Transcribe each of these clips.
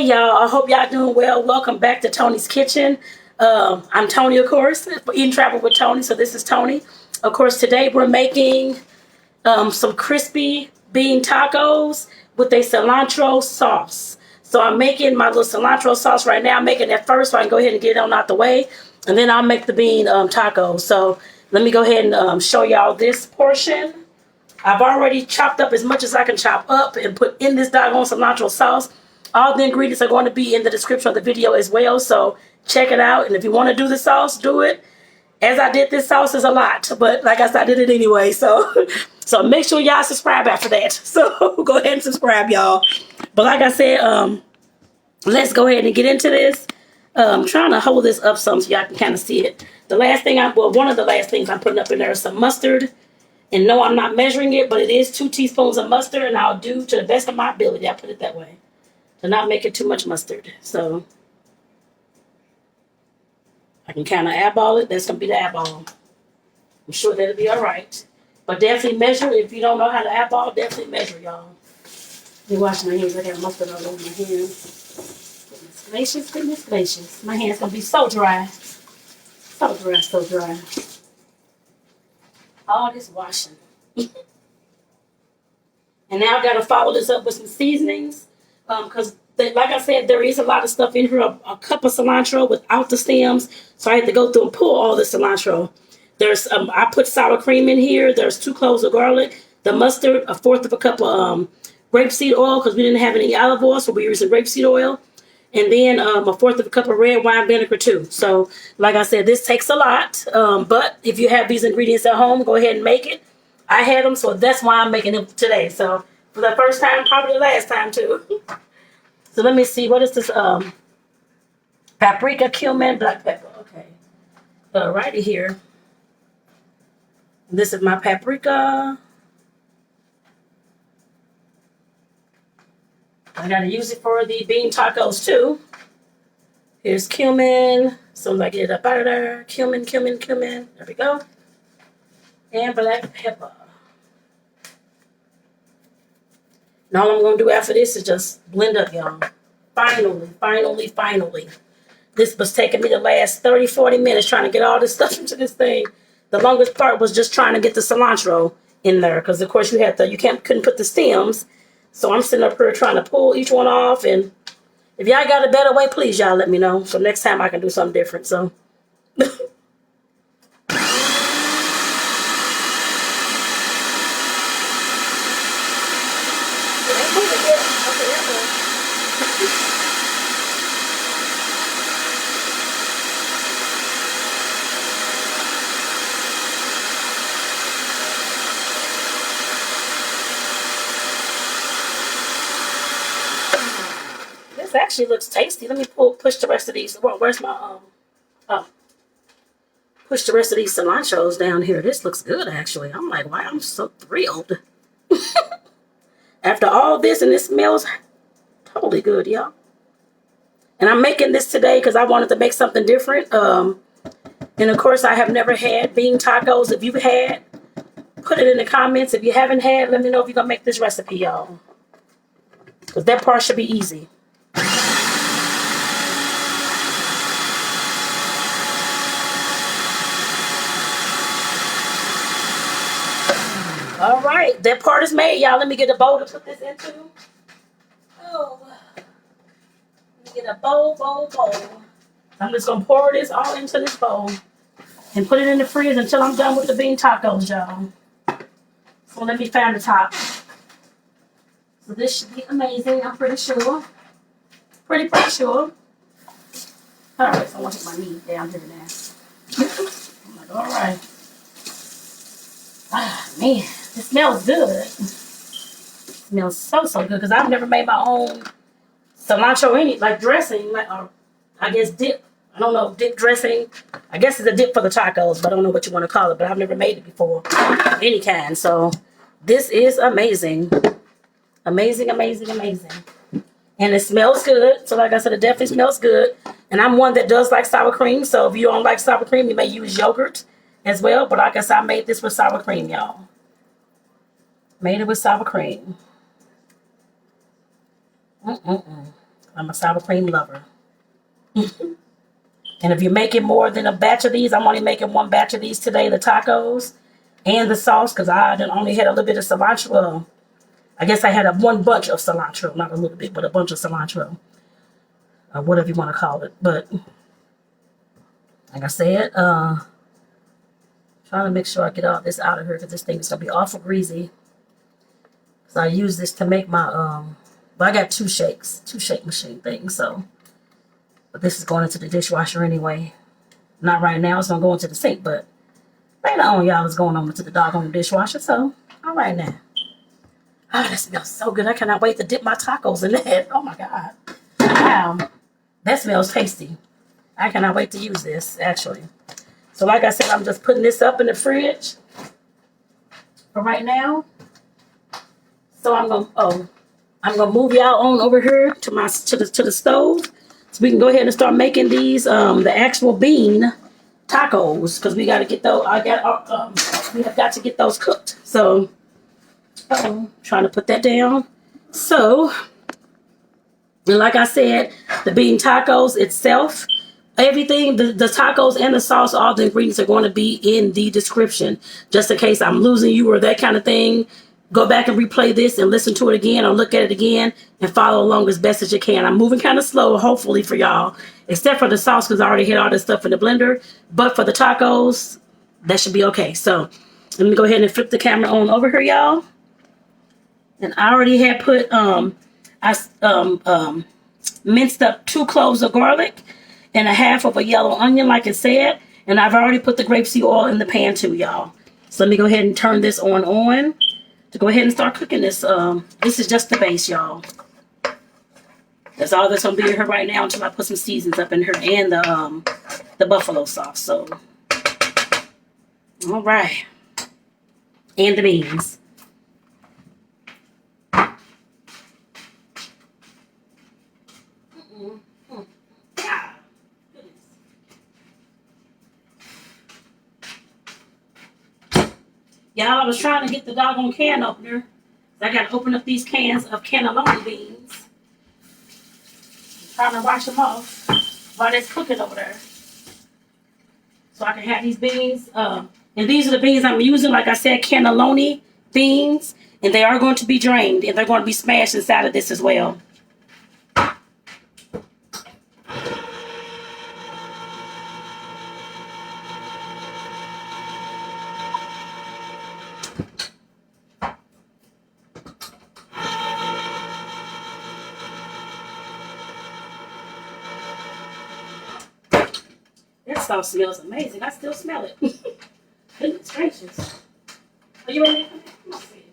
y'all. I hope y'all doing well. Welcome back to Tony's Kitchen. I'm Tony, of course, for Eating Travel with Tony. So this is Tony. Of course, today we're making some crispy bean tacos with a cilantro sauce. So I'm making my little cilantro sauce right now. I'm making that first so I can go ahead and get it on out the way. And then I'll make the bean tacos. So let me go ahead and show y'all this portion. I've already chopped up as much as I can chop up and put in this doggone cilantro sauce. All the ingredients are going to be in the description of the video as well, so check it out. And if you want to do the sauce, do it. As I did this sauce is a lot, but like I said, I did it anyway. So make sure y'all subscribe after that. So go ahead and subscribe, y'all. But like I said, let's go ahead and get into this. I'm trying to hold this up some so y'all can kind of see it. One of the last things I'm putting up in there is some mustard. And no, I'm not measuring it, but it is 2 teaspoons of mustard, and I'll do to the best of my ability. I put it that way to not make it too much mustard. So I can kind of eyeball it. That's going to be the eyeball. I'm sure that'll be all right. But definitely measure. If you don't know how to eyeball, definitely measure, y'all. Let me wash my hands. I got mustard all over my hands. Goodness gracious. My hand's going to be so dry. So dry, so dry. All this washing. And now I got to follow this up with some seasonings. Because, like I said, there is a lot of stuff in here. A cup of cilantro without the stems. So I had to go through and pull all the cilantro. There's I put sour cream in here. There's 2 cloves of garlic. The mustard, 1/4 of a cup of grapeseed oil. Because we didn't have any olive oil. So we were using grapeseed oil. And then 1/4 of a cup of red wine vinegar too. So, like I said, this takes a lot. But if you have these ingredients at home, go ahead and make it. I had them, so that's why I'm making them today. So, for the first time, probably the last time too. So, let me see. What is this? Paprika, cumin, black pepper. Okay. Righty here. This is my paprika. I gotta use it for the bean tacos too. Here's cumin. So I get it up out of there. Cumin. There we go. And black pepper. And all I'm gonna do after this is just blend up, y'all. Finally. This was taking me the last 30, 40 minutes trying to get all this stuff into this thing. The longest part was just trying to get the cilantro in there. Because of course couldn't put the stems. So I'm sitting up here trying to pull each one off. And if y'all got a better way, please, y'all let me know. So next time I can do something different. So. This actually looks tasty. Let me push the rest of these. Well, where's my push the rest of these cilantros down here. This looks good actually. I'm like, wow, I'm so thrilled. After all this, and it smells totally good, y'all. And I'm making this today because I wanted to make something different. And of course, I have never had bean tacos. If you've had, put it in the comments. If you haven't had, let me know if you're gonna make this recipe, y'all. Because that part should be easy. All right, that part is made, y'all. Let me get a bowl to put this into. Oh, let me get a bowl. I'm just gonna pour this all into this bowl and put it in the freezer until I'm done with the bean tacos, y'all. So let me find the top. So this should be amazing. I'm pretty sure. Pretty sure. All right, so I want to put my meat down here now. I'm like, all right. Ah, man. It smells good. It smells so good because I've never made my own cilantro dressing, I guess dip. I don't know, dip dressing. I guess it's a dip for the tacos, but I don't know what you want to call it. But I've never made it before, of any kind. So this is amazing, amazing. And it smells good. So like I said, it definitely smells good. And I'm one that does like sour cream. So if you don't like sour cream, you may use yogurt as well. But like I said, I made this with sour cream, y'all. Made it with sour cream. Like I'm a sour cream lover. And if you're making more than a batch of these, I'm only making one batch of these today, the tacos and the sauce, because I only had a little bit of cilantro. Well, I guess I had one bunch of cilantro, not a little bit, but a bunch of cilantro, or whatever you want to call it. But like I said, trying to make sure I get all this out of here because this thing is gonna be awful greasy. So I use this to make my but I got two shake machine things, so. But this is going into the dishwasher anyway. Not right now, it's gonna go into the sink, but later on, y'all, it's going on into the doggone dishwasher, so all right now. Oh, that smells so good. I cannot wait to dip my tacos in that. Oh my God. Wow. That smells tasty. I cannot wait to use this, actually. So like I said, I'm just putting this up in the fridge for right now. So I'm gonna move y'all on over here to the stove. So we can go ahead and start making these the actual bean tacos, because we got to get those. We have got to get those cooked. So, trying to put that down. So, and like I said, the bean tacos itself, everything, the tacos and the sauce, all the ingredients are going to be in the description, just in case I'm losing you or that kind of thing. Go back and replay this and listen to it again, or look at it again and follow along as best as you can. I'm moving kind of slow, hopefully, for y'all, except for the sauce, because I already had all this stuff in the blender. But for the tacos, that should be okay. So let me go ahead and flip the camera on over here, y'all. And I already had put minced up 2 cloves of garlic and a half of a yellow onion, like it said. And I've already put the grapeseed oil in the pan too, y'all. So let me go ahead and turn this on to go ahead and start cooking this. This is just the base, y'all. That's all that's gonna be in here right now until I put some seasons up in here and the buffalo sauce. So, all right, and the beans. Y'all, I was trying to get the doggone can opener. I got to open up these cans of cannelloni beans. I'm trying to wash them off while it's cooking over there. So I can have these beans. And these are the beans I'm using. Like I said, cannelloni beans. And they are going to be drained. And they're going to be smashed inside of this as well. This sauce smells amazing. I still smell it. Goodness gracious. Are you ready? Come on, sweetie.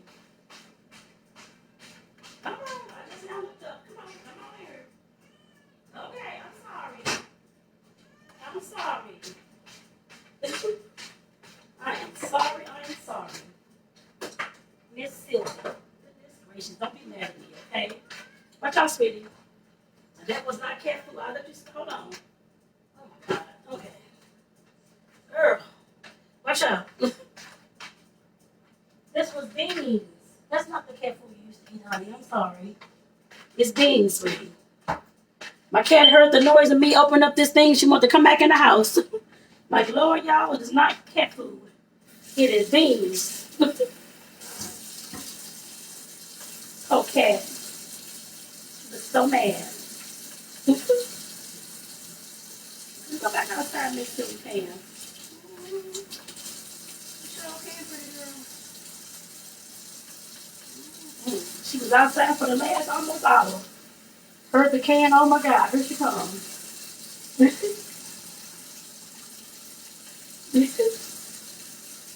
Come on. I just now looked up. Come on here. Okay, I'm sorry. I'm sorry. I am sorry. Miss Sylvia. Goodness gracious. Don't be mad at me, okay? Watch out, sweetie. That was not cat food. I'll let you hold on. Oh my God. Okay. Girl. Watch out. This was beans. That's not the cat food you used to eat, honey. I'm sorry. It's beans, sweetie. My cat heard the noise of me opening up this thing. She wanted to come back in the house. Like, Lord, y'all, it is not cat food. It is beans. Okay. She was so mad. Go back outside and make sure we can. She was outside for the last almost hour. Heard the can, oh my God, here she comes.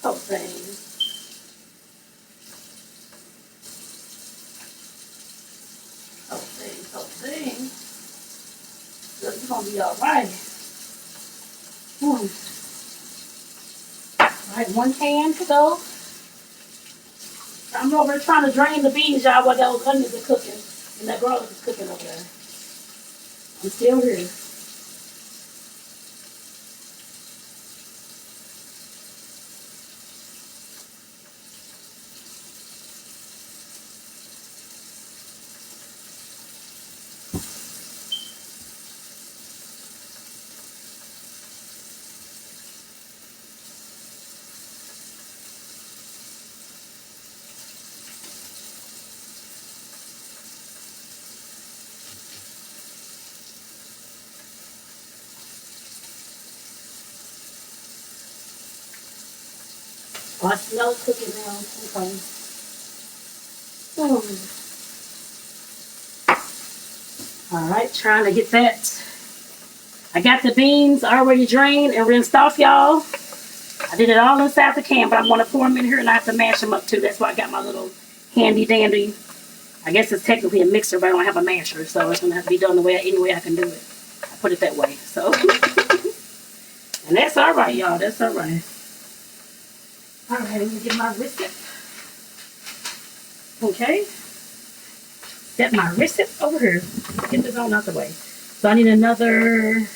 Oh, thing. Oh, thing. You're gonna be all right. All right, 1 can to go. I'm over here trying to drain the beans, y'all, while those onions are cooking. And that garlic is cooking over there. I'm still here. Oh, I smell cooking now. Okay. Mm. All right, trying to get that. I got the beans already drained and rinsed off, y'all. I did it all inside the can, but I'm going to pour them in here and I have to mash them up too. That's why I got my little handy dandy. I guess it's technically a mixer, but I don't have a masher, so it's going to have to be done any way I can do it. I put it that way, so. And that's all right, y'all. That's all right. All right, let me get my recipe. Okay. Set my recipe over here. Get this on out the way. So I need another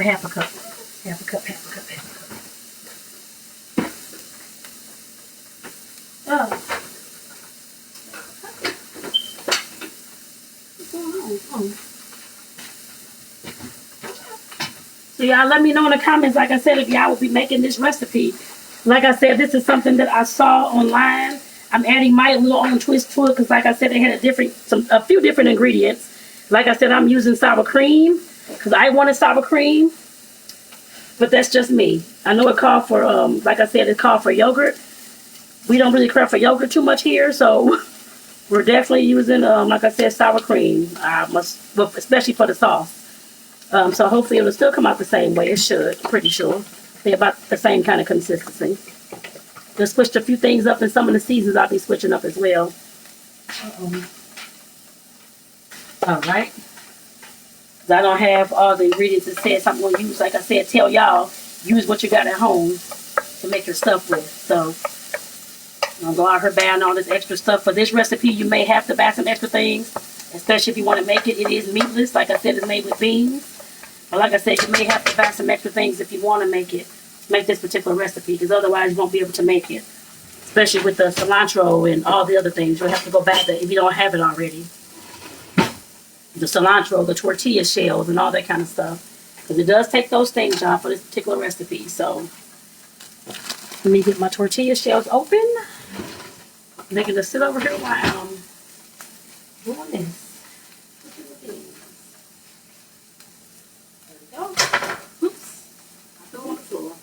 half a cup. Half a cup. Oh. What's going on? So y'all let me know in the comments, like I said, if y'all will be making this recipe. Like I said, this is something that I saw online. I'm adding my little own twist to it because, like I said, they had a few different ingredients. Like I said, I'm using sour cream because I wanted sour cream, but that's just me. I know it called for, like I said, it called for yogurt. We don't really care for yogurt too much here, so we're definitely using, like I said, sour cream. Especially for the sauce. So hopefully it'll still come out the same way. It should, pretty sure. They're about the same kind of consistency. Just switched a few things up, and some of the seasons I'll be switching up as well. All right. I don't have all the ingredients that says I'm going to use. Like I said, tell y'all, use what you got at home to make your stuff with. So I'm going to go out here buying all this extra stuff. For this recipe, you may have to buy some extra things, especially if you want to make it. It is meatless. Like I said, it's made with beans. But like I said, you may have to buy some extra things if you want to make this particular recipe, because otherwise you won't be able to make it. Especially with the cilantro and all the other things. You'll have to go back there if you don't have it already. The cilantro, the tortilla shells, and all that kind of stuff. Because it does take those things, y'all, for this particular recipe. So, let me get my tortilla shells open. They can just sit over here while I'm doing this. There we go. Oops. I threw on the floor.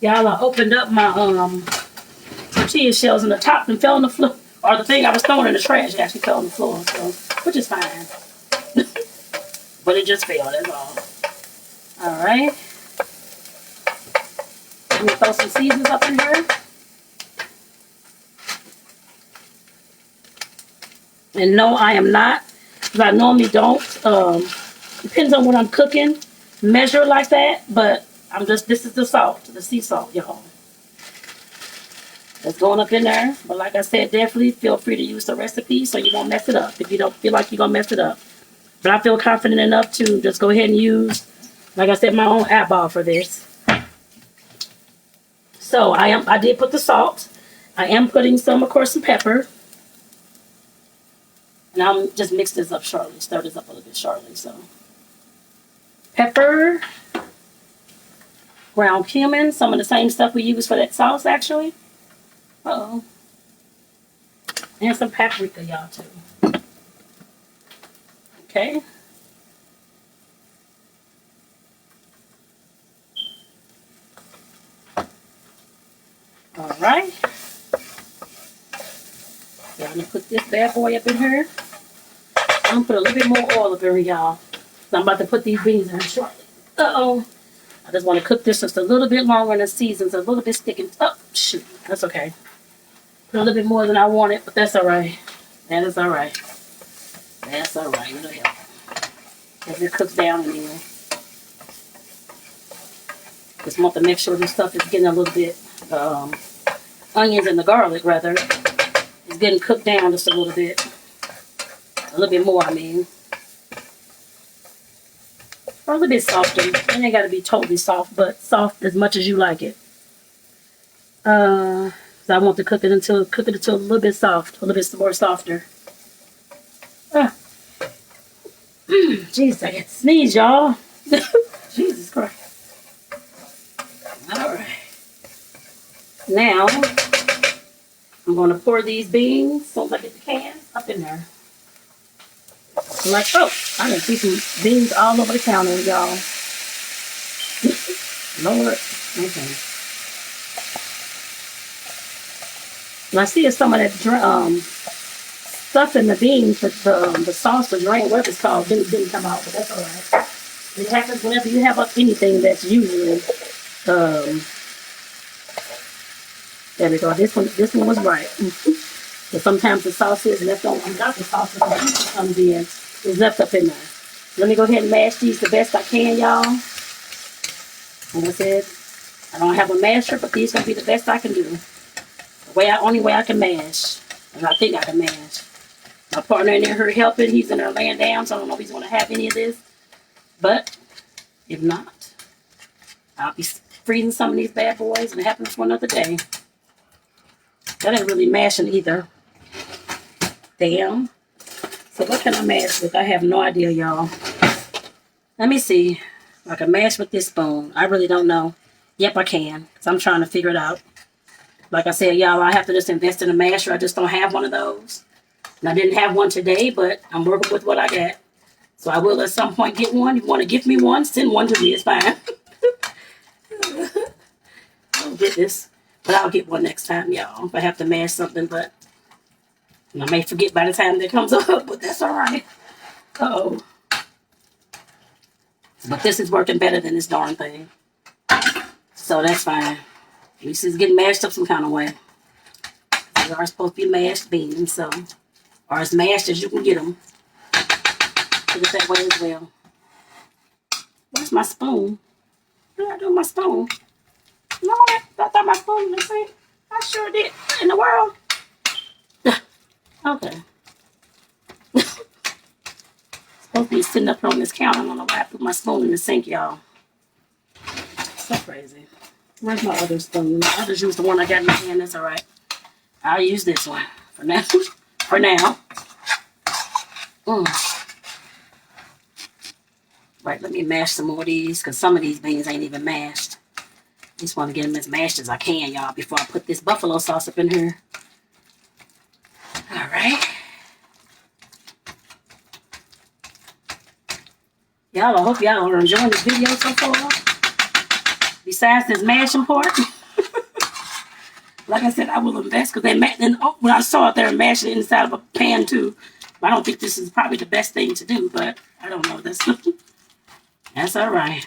Y'all, I opened up my tortilla shells and the top and fell on the floor. Or the thing I was throwing in the trash actually fell on the floor, so, which is fine. But it just fell, that's all. Alright. Let me throw some seasons up in here. And no, I am not, because I normally don't. Depends on what I'm cooking, measure like that, but this is the salt, the sea salt, y'all. That's going up in there. But like I said, definitely feel free to use the recipe so you won't mess it up if you don't feel like you're going to mess it up. But I feel confident enough to just go ahead and use, like I said, my own eyeball for this. So I did put the salt. I am putting some, of course, some pepper. And I'll just mix this up shortly, stir this up a little bit shortly. So pepper. Ground cumin, some of the same stuff we use for that sauce, actually. Uh-oh. And some paprika, y'all, too. Okay. All right. So I'm going to put this bad boy up in here. I'm going to put a little bit more oil up in here, y'all. So I'm about to put these beans in shortly. Uh-oh. I just want to cook this just a little bit longer and the seasons a little bit sticking. Oh, shoot. That's okay. Put a little bit more than I wanted, but that's all right. That is all right. That's all right. It'll help. As it cooks down in here. Just want to make sure this stuff is getting a little bit, onions and the garlic, rather, is getting cooked down just a little bit. A little bit more, I mean. Or a little bit softer. It ain't got to be totally soft, but soft as much as you like it. So I want to cook it until a little bit soft, a little bit more softer. Jeez, I got to sneeze, y'all. Jesus Christ. All right. Now, I'm going to pour these beans, as soon as I get the can, up in there. I'm like, oh, I done see some beans all over the counter, y'all. Lord. Okay. And I see some of that stuff in the beans, but the sauce, the drain, whatever it's called, didn't come out, but that's all right. It happens whenever you have anything that's usually, there we go. This one was right. But sometimes the sauce is left on. I got the sauce when the pizza comes in. It's left up in there. Let me go ahead and mash these the best I can, y'all. Like I said, I don't have a masher, but these gonna be the best I can do. Only way I can mash, and I think I can mash. My partner in there, her helping, he's in there laying down, so I don't know if he's gonna have any of this. But if not, I'll be freezing some of these bad boys, and it happens for another day. That ain't really mashing either. Damn. So what can I mash with? I have no idea, y'all. Let me see. I can mash with this spoon. I really don't know. Yep, I can. Because I'm trying to figure it out. Like I said, y'all, I have to just invest in a masher. I just don't have one of those. And I didn't have one today, but I'm working with what I got. So I will at some point get one. If you want to give me one, send one to me. It's fine. Oh, goodness. But I'll get one next time, y'all. If I have to mash something, but I may forget by the time that comes up, but that's all right. Uh-oh. But this is working better than this darn thing. So that's fine. At least it's getting mashed up some kind of way. They are supposed to be mashed beans, so, or as mashed as you can get them. Put it that way as well. Where's my spoon? What did I do with my spoon? No, I thought my spoon was the same. I sure did. What in the world? Okay. Supposed to be sitting up here on this counter. I don't know why I put my spoon in the sink, y'all. So crazy. Where's my other spoon? I just used the one I got in my hand. That's all right. I'll use this one for now. For now. Right, let me mash some more of these because some of these beans ain't even mashed. Just want to get them as mashed as I can, y'all, before I put this buffalo sauce up in here. All right. Y'all, I hope y'all are enjoying this video so far. Besides this mashing part. Like I said, I will invest because when I saw it, they were mashing it inside of a pan too. I don't think this is probably the best thing to do, but I don't know. That's all right.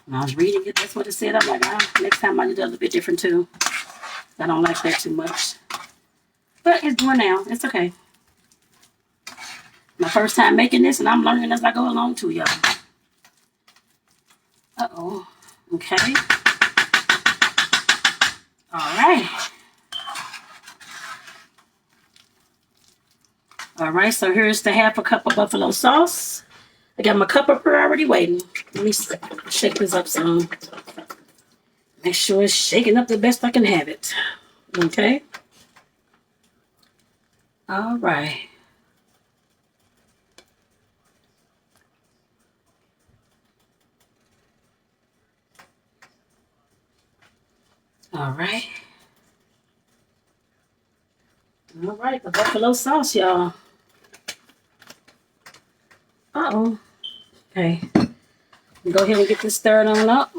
When I was reading it, that's what it said. I'm like, next time I need a little bit different too. I don't like that too much. But it's doing now. It's okay. My first time making this, and I'm learning as I go along too, y'all. Uh-oh. Okay. All right. All right, so here's the half a cup of buffalo sauce. I got my cup up here already waiting. Let me shake this up some. Make sure it's shaking up the best I can have it. Okay. All right. All right. All right, the buffalo sauce, y'all. Uh-oh. Okay. Go ahead and get this stirred on up.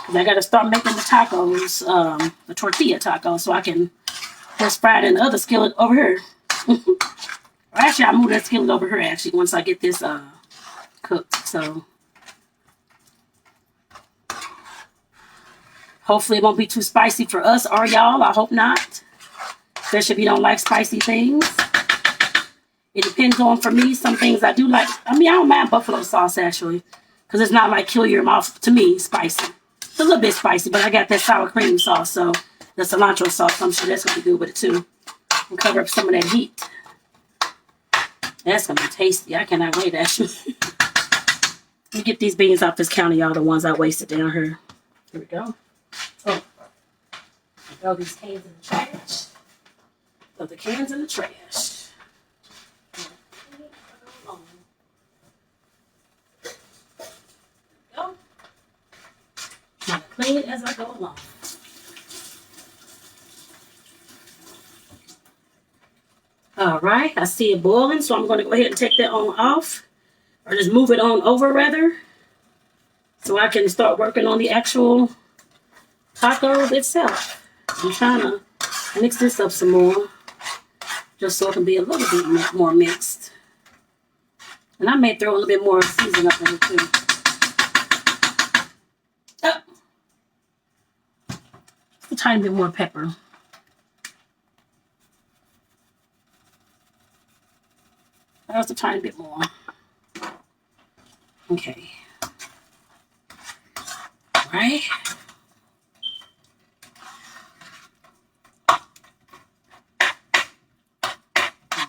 I got to start making the tacos, the tortilla tacos, so I can just fry it in the other skillet over here. Or actually, I'll move that skillet over here, actually, once I get this cooked. So hopefully it won't be too spicy for us or y'all. I hope not. Especially if you don't like spicy things. It depends on, for me, some things I do like. I mean, I don't mind buffalo sauce, actually. Because it's not like kill your mouth, to me, spicy. It's a little bit spicy, but I got that sour cream sauce, so the cilantro sauce, I'm sure that's going to be good with it, too. And cover up some of that heat. That's going to be tasty. I cannot wait, actually. Let me get these beans off this counter, y'all, the ones I wasted down here. Here we go. Oh. Throw these cans in the trash. Throw the cans in the trash. clean it as I go along. All right, I see it boiling, so I'm going to go ahead and take that on off, or just move it on over rather, so I can start working on the actual tacos itself. I'm trying to mix this up some more, just so it can be a little bit more mixed. And I may throw a little bit more seasoning up in it too. Oh. Just a tiny bit more pepper. Just a tiny bit more. Okay. All right.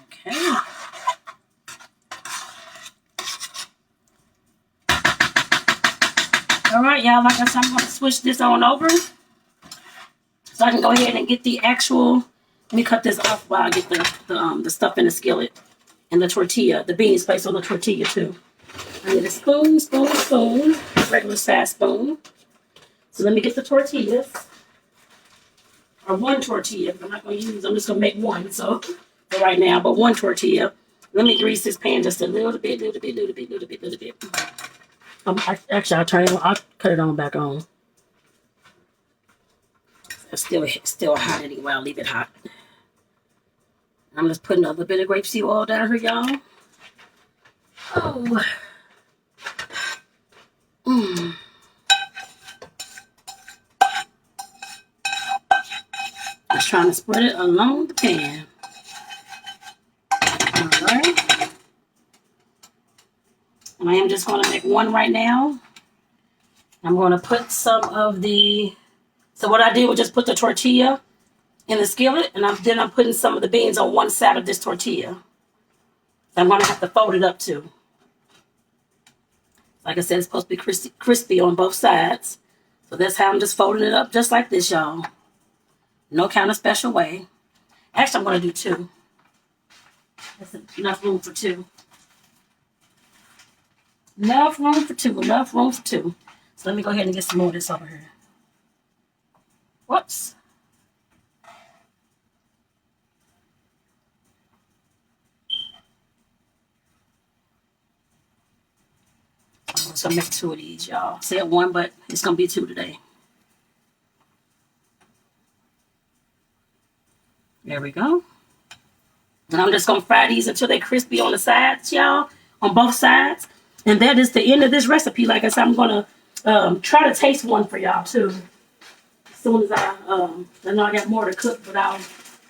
Okay. All right, y'all. Like I said, I'm going to switch this on over so I can go ahead and get the actual. Let me cut this off while I get the stuff in the skillet and the tortilla, the beans placed on the tortilla too. I need a spoon, regular size spoon. So let me get the tortillas, or one tortilla. I'm not going to use. I'm just going to make one. So for right now, but one tortilla. Let me grease this pan just a little bit. Actually, I'll turn it on. I'll cut it on back on. It's still hot anyway. I'll leave it hot. I'm just putting a little bit of grapeseed oil down here, y'all. Oh. Just trying to spread it along the pan. All right. And I am just going to make one right now. I'm going to put some of the... So what I did was just put the tortilla in the skillet, and then I'm putting some of the beans on one side of this tortilla. I'm going to have to fold it up too. Like I said, it's supposed to be crispy on both sides. So that's how I'm just folding it up, just like this, y'all. No kind of special way. Actually, I'm going to do two. That's enough room for two. Enough room for two. So let me go ahead and get some more of this over here. Whoops. I'm just going to make two of these, y'all. Said one, but it's going to be two today. There we go. And I'm just going to fry these until they're crispy on the sides, y'all. On both sides. And that is the end of this recipe. Like I said, I'm going to try to taste one for y'all, too. As soon as I know I got more to cook, but I'll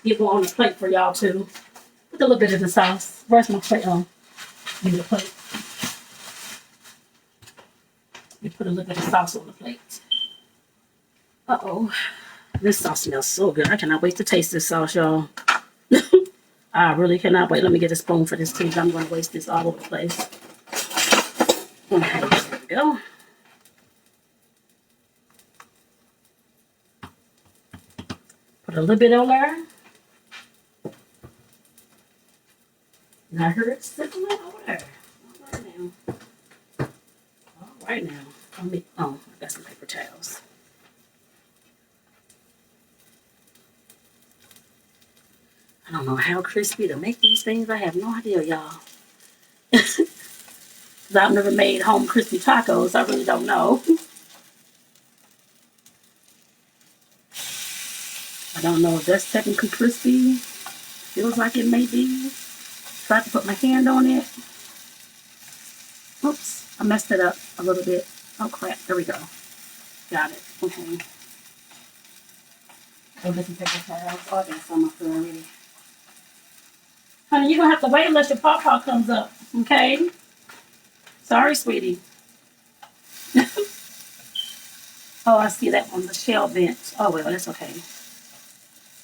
get one on the plate for y'all, too. With a little bit of the sauce. Where's my plate? Give me the plate. You put a little bit of sauce on the plate. Uh-oh. This sauce smells so good. I cannot wait to taste this sauce, y'all. I really cannot wait. Let me get a spoon for this too. I'm going to waste this all over the place. Okay, there we go. Put a little bit on there. And I heard it sizzling over there. All right now. All right now. I got some paper towels. I don't know how crispy to make these things. I have no idea, y'all. I've never made home crispy tacos. I really don't know. I don't know if that's technically crispy. Feels like it may be. Tried to put my hand on it. Oops, I messed it up a little bit. Oh crap, there we go. Got it. Okay. Oh, this is paper towels. Oh, I got some up there already. Honey, you're going to have to wait unless your pawpaw comes up, okay? Sorry, sweetie. Oh, I see that one, the shell bent. Oh, well, that's okay.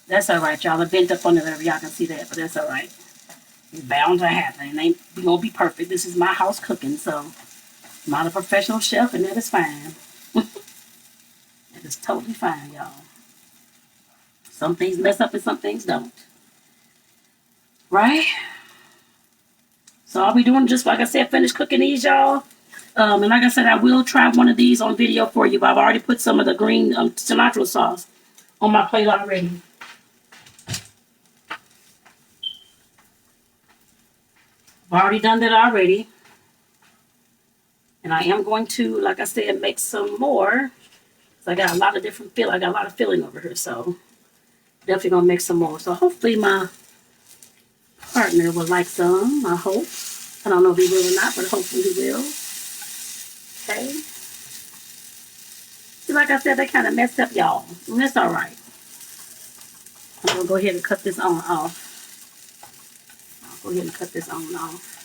That's all right, y'all. It bent up under there. Y'all can see that, but that's all right. It's bound to happen. It ain't going to be perfect. This is my house cooking, so I'm not a professional chef, and that is fine. That is totally fine, y'all. Some things mess up and some things don't. Right? So I'll be doing, just like I said, finish cooking these, y'all. And like I said, I will try one of these on video for you, but I've already put some of the green cilantro sauce on my plate already. I've already done that already. And I am going to, like I said, make some more. So I got a lot of different I got a lot of filling over here, so definitely gonna make some more. So hopefully my partner will like some, I hope. I don't know if he will or not, but hopefully he will. Okay. See, like I said, they kind of messed up, y'all. And that's all right. I'm gonna go ahead and cut this on off. I'll go ahead and cut this on and off.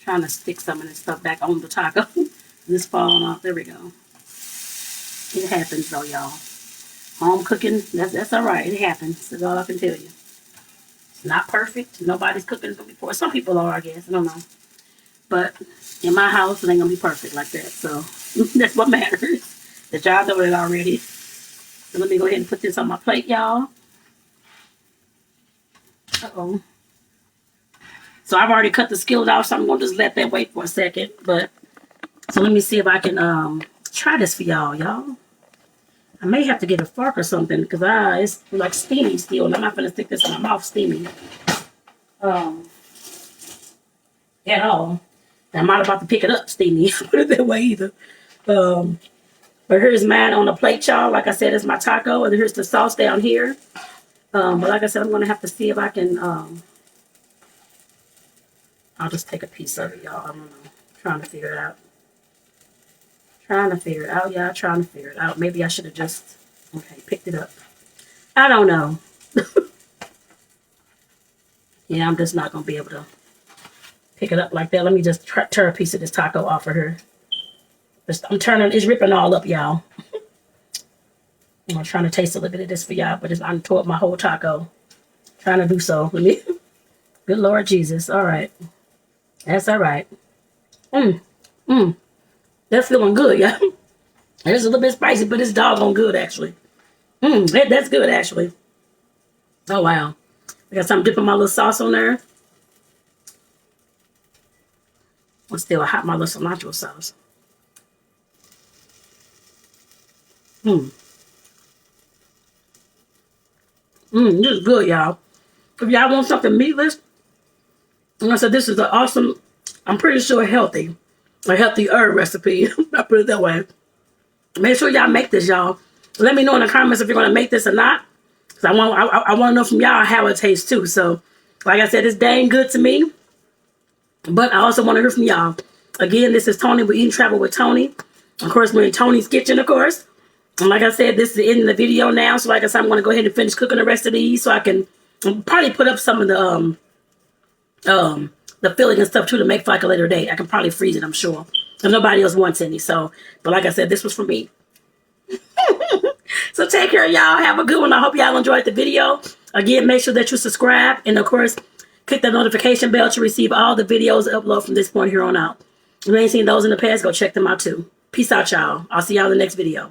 Trying to stick some of this stuff back on the taco. This falling off. There we go. It happens though, y'all. Home cooking, that's all right. It happens. That's all I can tell you. It's not perfect. Nobody's cooking before. Some people are, I guess. I don't know. But in my house, it ain't gonna be perfect like that. So that's what matters. That y'all know it already. So let me go ahead and put this on my plate, y'all. Uh-oh. So I've already cut the skillet off, so I'm gonna just let that wait for a second. But so let me see if I can try this for y'all. I may have to get a fork or something because it's like steamy still, and I'm not gonna stick this in my mouth steamy. At all. I'm not about to pick it up steamy. Put it that way either. But here's mine on the plate, y'all. Like I said, it's my taco, and here's the sauce down here. But like I said, I'm gonna have to see if I can. I'll just take a piece of it, y'all. I don't know. Trying to figure it out. Trying to figure it out, y'all. Trying to figure it out. Maybe I should have just picked it up. I don't know. Yeah, I'm just not gonna be able to pick it up like that. Let me just tear a piece of this taco off of her. I'm turning, it's ripping all up, y'all. I'm trying to taste a little bit of this for y'all, but I'm tore up my whole taco. Trying to do so. Let me. Good Lord Jesus. All right. That's all right. That's feeling good, y'all. It's a little bit spicy, but it's doggone good, actually. That's good, actually. Oh, wow. I got some dipping my little sauce on there. I'm still hot, my little cilantro sauce. This is good, y'all. If y'all want something meatless, and I said this is an awesome, I'm pretty sure a healthy herb recipe. I put it that way. Make sure y'all make this, y'all. Let me know in the comments if you're gonna make this or not. Cause I want to know from y'all how it tastes too. So, like I said, it's dang good to me. But I also want to hear from y'all. Again, this is Tony with Eat and Travel with Tony. Of course, we're in Tony's kitchen, of course. And like I said, this is the end of the video now. So like I said, I'm going to go ahead and finish cooking the rest of these so I can probably put up some of the filling and stuff too to make for like a later date. I can probably freeze it, I'm sure. If nobody else wants any. So, but like I said, this was for me. So take care, y'all. Have a good one. I hope y'all enjoyed the video. Again, make sure that you subscribe. And of course, click that notification bell to receive all the videos uploaded from this point here on out. If you ain't seen those in the past, go check them out too. Peace out, y'all. I'll see y'all in the next video.